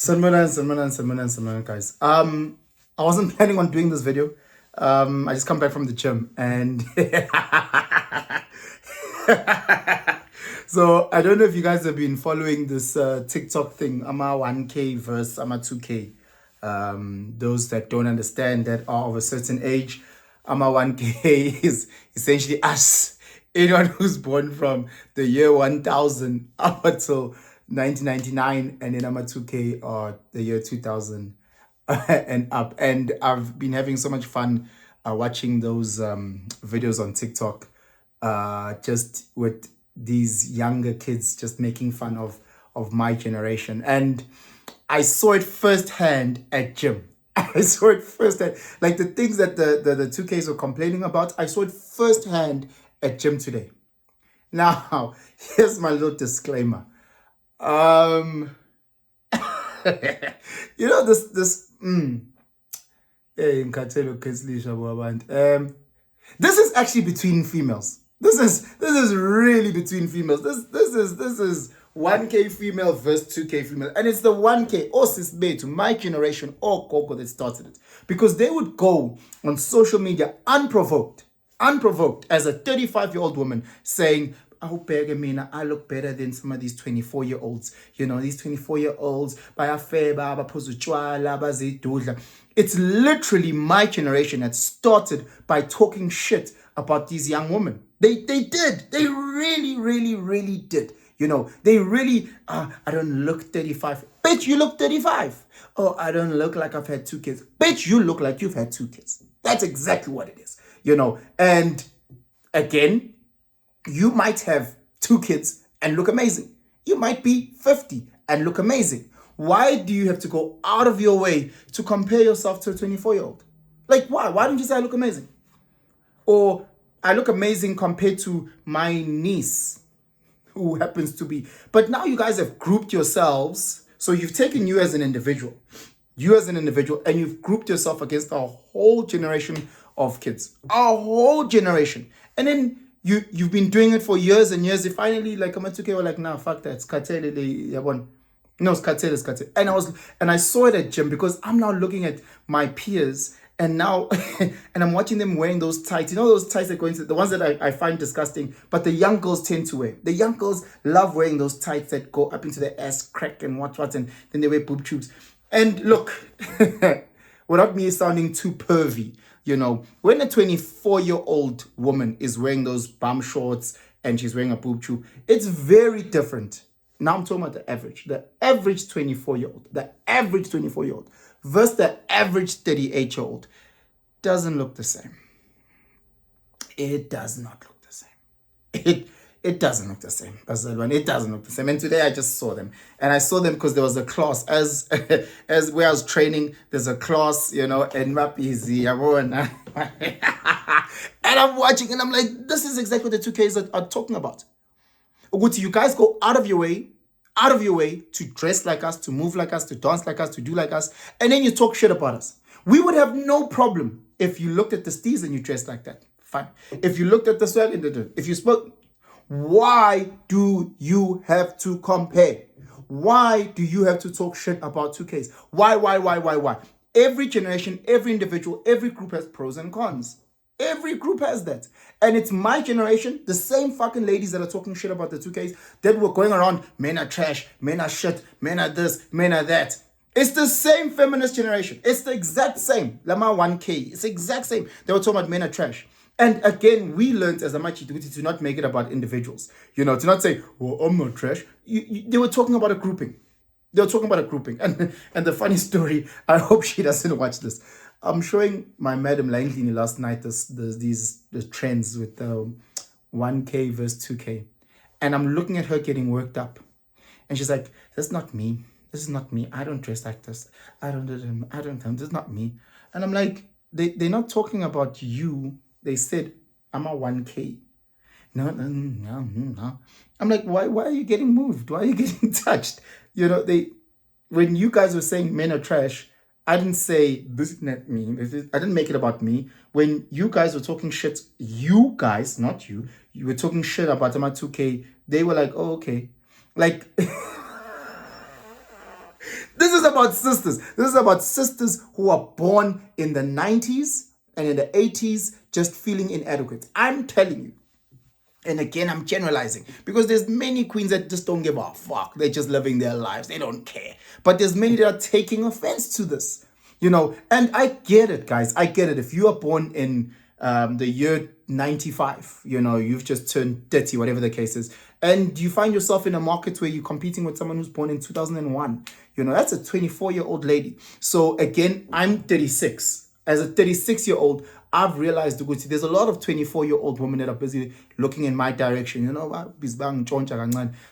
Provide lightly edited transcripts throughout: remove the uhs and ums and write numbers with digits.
Salmanan, guys. I wasn't planning on doing this video. I just come back from the gym and so I don't know if you guys have been following this TikTok thing, ama1K versus ama2K. Those that don't understand that are of a certain age, ama1K is essentially us. Anyone who's born from the year 1000 up until 1999, and then ama2K are the year 2000 and up. And I've been having so much fun watching those videos on TikTok, just with these younger kids just making fun of my generation. And I saw it firsthand at gym. I saw it firsthand. Like the things that the 2Ks were complaining about, I saw it firsthand at gym today. Now, here's my little disclaimer. You know this this is actually between females. This is really between females. This is 1K female versus 2K female. And it's the 1K or sis to my generation or Coco that started it. Because they would go on social media unprovoked as a 35-year-old woman saying, I look better than some of these 24-year-olds. You know, these 24-year-olds, it's literally my generation that started by talking shit about these young women. They did. They really did. You know, they really, I don't look 35. Bitch, you look 35. Oh, I don't look like I've had 2 kids. Bitch, you look like you've had 2 kids. That's exactly what it is. You know, and again, you might have 2 kids and look amazing. You might be 50 and look amazing. Why do you have to go out of your way to compare yourself to a 24-year-old? Like, why? Why don't you say I look amazing? Or I look amazing compared to my niece, who happens to be. But now you guys have grouped yourselves. So you've taken you as an individual. And you've grouped yourself against a whole generation of kids. A whole generation. And then you've been doing it for years and years. They finally, like, ama2K were like, nah, fuck that. It's cartel. No, it's cartel. And I saw it at gym because I'm now looking at my peers and now, and I'm watching them wearing those tights. You know those tights that go into, the ones that I find disgusting, but the young girls tend to wear. The young girls love wearing those tights that go up into their ass crack and what, and then they wear boob tubes. And look, without me sounding too pervy, you know, when a 24-year-old woman is wearing those bum shorts and she's wearing a boob tube, it's very different. Now I'm talking about the average 24-year-old, versus the average 38-year-old. Doesn't look the same. It does not look the same. It doesn't look the same. It doesn't look the same. And today I just saw them. And I saw them because there was a class. As where I was training, there's a class, you know, and Mapizi, and I'm watching and I'm like, this is exactly what the 2Ks are talking about. You guys go out of your way to dress like us, to move like us, to dance like us, to do like us, and then you talk shit about us. We would have no problem if you looked at the steez and you dressed like that. Fine. If you looked at the swag and if you spoke, why do you have to compare? Why do you have to talk shit about 2Ks? Why? Every generation, every individual, every group has pros and cons. Every group has that. And it's my generation, the same fucking ladies that are talking shit about the 2Ks, that were going around, men are trash, men are shit, men are this, men are that. It's the same feminist generation. It's the exact same. ama1K. It's the exact same. They were talking about men are trash. And again, we learned as ama2K to not make it about individuals. You know, to not say, well, I'm not trash. They were talking about a grouping. And the funny story, I hope she doesn't watch this. I'm showing my madam Langlini last night the trends with 1K versus 2K. And I'm looking at her getting worked up. And she's like, that's not me. This is not me. I don't dress like this. I don't, this is not me. And I'm like, they're not talking about you. They said, I'm a1K. No. I'm like, why are you getting moved? Why are you getting touched? You know, when you guys were saying men are trash, I didn't say this is not me. I didn't make it about me. When you guys were talking shit, you guys, not you, you were talking shit about ama2K, they were like, oh, okay. Like, this is about sisters. This is about sisters who are born in the 90s and in the 80s, just feeling inadequate. I'm telling you. And again, I'm generalizing because there's many queens that just don't give a fuck. They're just living their lives. They don't care. But there's many that are taking offense to this, and I get it, guys. I get it. If you are born in the year 95, you've just turned 30, whatever the case is, and you find yourself in a market where you're competing with someone who's born in 2001, that's a 24-year-old lady. So again, I'm 36. As a 36-year-old, I've realized there's a lot of 24-year-old women that are busy looking in my direction.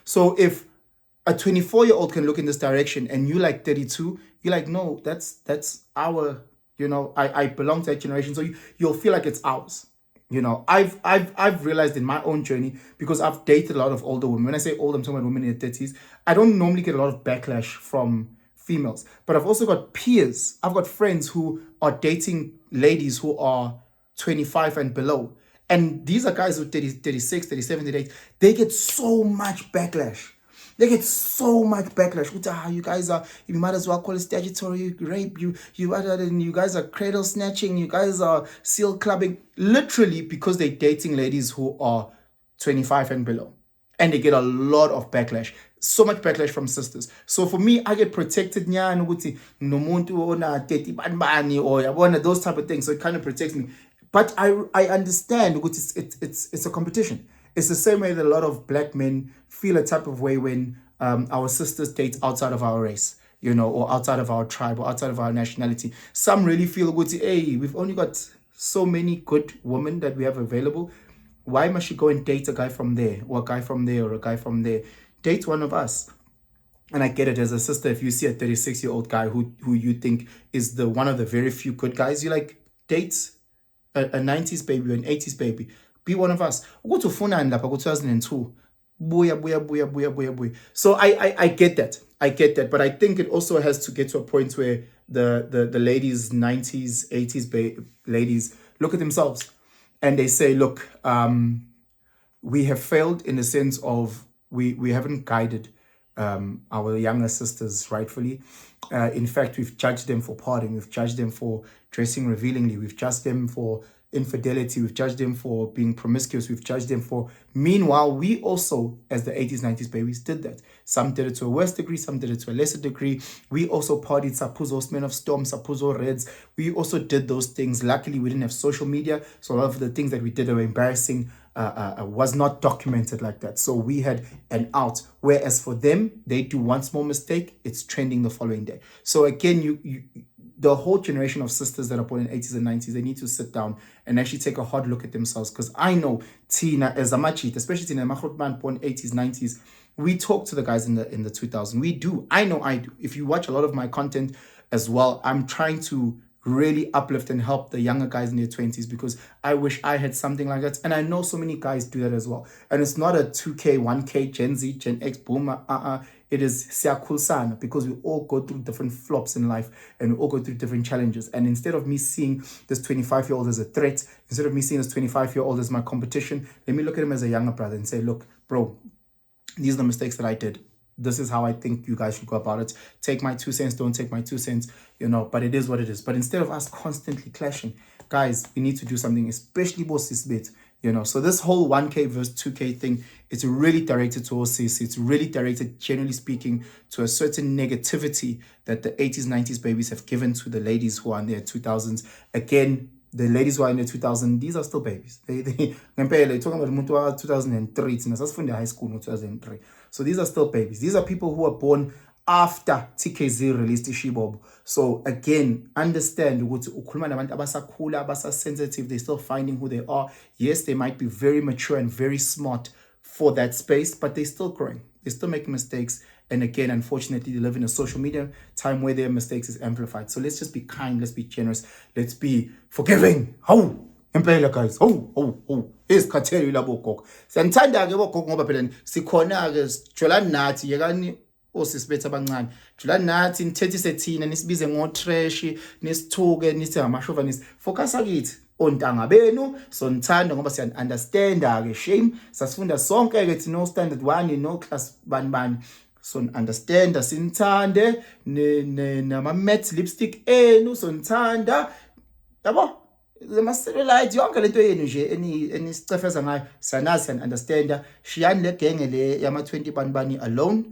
So if a 24-year-old can look in this direction and you like 32, you're like, no, that's our, I belong to that generation. So you'll feel like it's ours. I've realized in my own journey, because I've dated a lot of older women. When I say old, I'm talking about women in their 30s. I don't normally get a lot of backlash from females, but I've also got peers. I've got friends who are dating ladies who are 25 and below. And these are guys who are 30, 36, 37, 38. They get so much backlash. You guys are, you might as well call it statutory rape. You guys are cradle snatching. You guys are seal clubbing. Literally because they're dating ladies who are 25 and below. And they get a lot of backlash. So much backlash from sisters. So for me, I get protected or those type of things. So it kind of protects me. But I understand it's a competition. It's the same way that a lot of black men feel a type of way when our sisters date outside of our race, or outside of our tribe or outside of our nationality. Some really feel good. Hey, we've only got so many good women that we have available. Why must she go and date a guy from there, or a guy from there, or a guy from there? Date one of us. And I get it, as a sister, if you see a 36-year-old guy who you think is the one of the very few good guys, you like, date a 90s baby or an 80s baby. Be one of us. Go to Funan Lapa, 2002. Booyah. So I get that. But I think it also has to get to a point where the ladies, 90s, 80s ladies look at themselves and they say, look, we have failed in the sense of we haven't guided our younger sisters rightfully. In fact, we've judged them for partying. We've judged them for dressing revealingly. We've judged them for infidelity. We've judged them for being promiscuous. We've judged them for... Meanwhile, we also, as the 80s, 90s babies, did that. Some did it to a worse degree. Some did it to a lesser degree. We also partied Sapuzo's Men of Storm, Sapuzo Reds. We also did those things. Luckily, we didn't have social media. So a lot of the things that we did were embarrassing. Was not documented like that. So we had an out. Whereas for them, they do one small mistake, it's trending the following day. So again, the whole generation of sisters that are born in 80s and 90s, they need to sit down and actually take a hard look at themselves. Because I know Tina as Amachit, especially Tina Mahrutman, born 80s, 90s, we talk to the guys in the 2000s. We do. I know I do. If you watch a lot of my content as well, I'm trying to really uplift and help the younger guys in their 20s, because I wish I had something like that. And I know so many guys do that as well. And it's not a 2K, 1K, Gen Z, Gen X, boomer. It is siyakhulsana, because we all go through different flops in life and we all go through different challenges. And instead of me seeing this 25-year-old as a threat, instead of me seeing this 25-year-old as my competition, let me look at him as a younger brother and say, look, bro, these are the mistakes that I did. This is how I think you guys should go about it. Take my 2 cents, don't take my 2 cents, but it is what it is. But instead of us constantly clashing, guys, we need to do something, especially Bosis bit, So this whole 1K versus 2K thing, it's really directed towards sis. It's really directed, generally speaking, to a certain negativity that the 80s, 90s babies have given to the ladies who are in their 2000s. Again, the ladies who are in the 2000s, these are still babies. They're talking about 2003, it's from the high school in 2003. So these are still babies. These are people who were born after TKZ released Ishibob. So again, understand sensitive, they're still finding who they are. Yes, they might be very mature and very smart for that space, but they're still growing. They're still making mistakes. And again, unfortunately, they live in a social media time where their mistakes is amplified. So let's just be kind. Let's be generous. Let's be forgiving. How? Impela guys. Oh. Isikhatheli labo gogo. Siyanthanda ke bogogo ngoba phela sikhona ke sijula nathi yekani osisibetha abancane. Jula nathi nithethise thina nisibize ngo-trash, nisithuke nithi ngama-chauvinist. Focus kithi ontanga benu, sonithanda ngoba siya-understanda ke shame. Sasifunda sonke ke no standard 1 no class bani. understand sinthande nama-matte lipstick enu sonithanda yabo ama-cellulite yonke lento yenu nje enisicefeza ngayo siyanazi siyan-understanda. Shiyani le genge le yama-20 bani alone.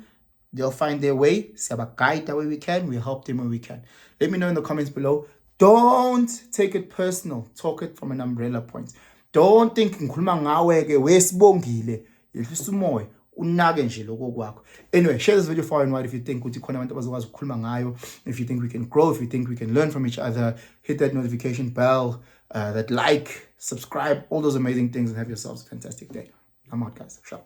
They'll find their way. Siyabagayida where we can. We help them where we can. Let me know in the comments below. Don't take it personal. Talk it from an umbrella point. Don't think ngikhuluma ngawe ke wesibongile. Yehlisa umoya. Unake nje lokho kwakho. Anyway, share this video far and wide if you think ukuthi khona abantu abazokwazi ukukhuluma ngayo. If you think we can grow, if you think we can learn from each other, hit that notification bell, that like, subscribe, all those amazing things, and have yourselves a fantastic day. I'm out, guys. Ciao.